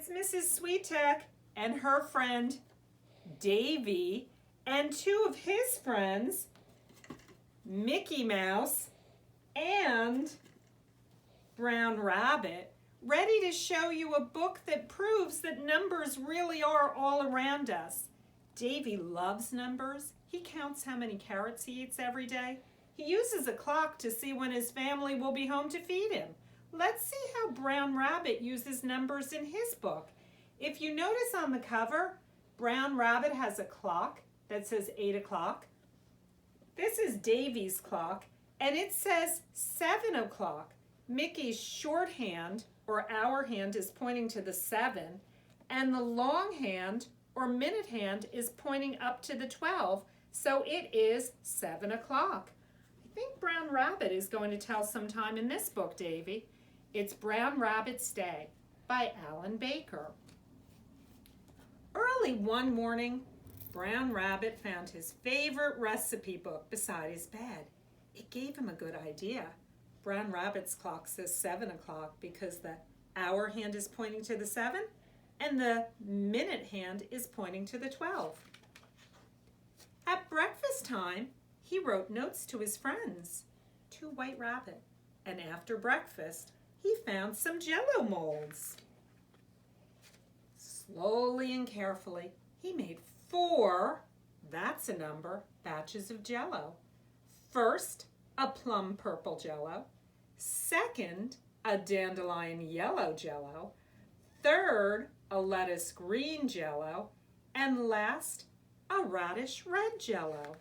it's Mrs. Switek and her friend Davy and two of his friends, Mickey Mouse and Brown Rabbit, ready to show you a book that proves that numbers really are all around us. Davy loves numbers. He counts how many carrots he eats every day. He uses a clock to see when his family will be home to feed him. Let's see how Brown Rabbit uses numbers in his book. If you notice on the cover, Brown Rabbit has a clock that says 8 o'clock. This is Davy's clock, and it says 7 o'clock. Mickey's shorthand, or hour hand, is pointing to the 7, and the long hand, or minute hand, is pointing up to the 12, so it is 7 o'clock. I think Brown Rabbit is going to tell some time in this book, Davy. It's Brown Rabbit's Day by Alan Baker. Early one morning, Brown Rabbit found his favorite recipe book beside his bed. It gave him a good idea. Brown Rabbit's clock says 7 o'clock because the hour hand is pointing to the 7 and the minute hand is pointing to the 12. At breakfast time, he wrote notes to his friends, to White Rabbit, and after breakfast, he found some Jell-O molds. Slowly and carefully, he made 4, that's a number, batches of Jell-O. First, a plum purple Jell-O. Second, a dandelion yellow Jell-O. Third, a lettuce green Jell-O. And last, a radish red Jell-O.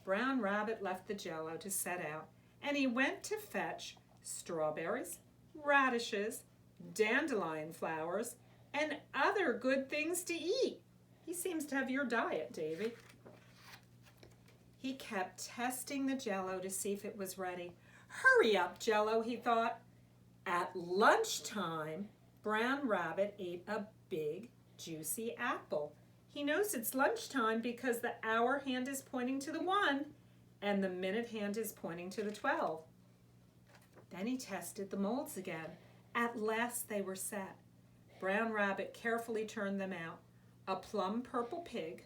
Brown Rabbit left the Jell-O to set out, and he went to fetch strawberries, radishes, dandelion flowers, and other good things to eat. He seems to have your diet, Davy. He kept testing the Jell-O to see if it was ready. Hurry up, Jell-O, he thought. At lunchtime, Brown Rabbit ate a big, juicy apple. He knows it's lunchtime because the hour hand is pointing to the 1 and the minute hand is pointing to the 12. Then he tested the molds again. At last they were set. Brown Rabbit carefully turned them out. A plum purple pig,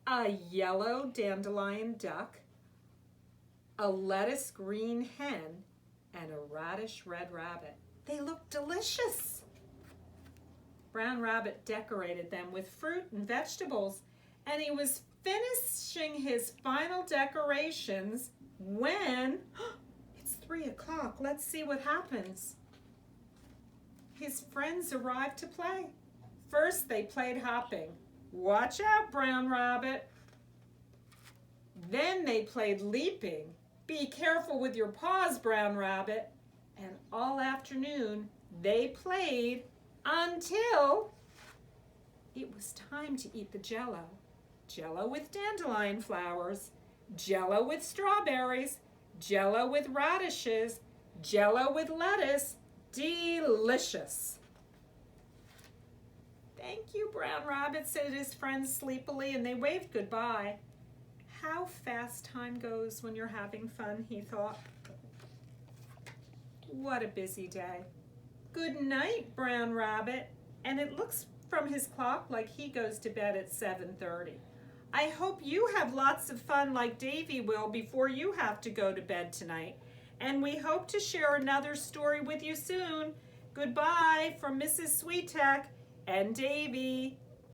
a yellow dandelion duck, a lettuce green hen, and a radish red rabbit. They looked delicious. Brown Rabbit decorated them with fruit and vegetables, and he was finishing his final decorations when, it's 3 o'clock, let's see what happens. His friends arrived to play. First, they played hopping. Watch out, Brown Rabbit. Then they played leaping. Be careful with your paws, Brown Rabbit. And all afternoon, they played until it was time to eat the Jell-O. Jell-O with dandelion flowers, Jell-O with strawberries, Jell-O with radishes, Jell-O with lettuce. Delicious. Thank you, Brown Rabbit, said his friends sleepily, and they waved goodbye. How fast time goes when you're having fun, he thought. What a busy day. Good night, Brown Rabbit. And it looks from his clock like he goes to bed at 7:30. I hope you have lots of fun like Davy will before you have to go to bed tonight. And we hope to share another story with you soon. Goodbye from Mrs. Switek and Davy.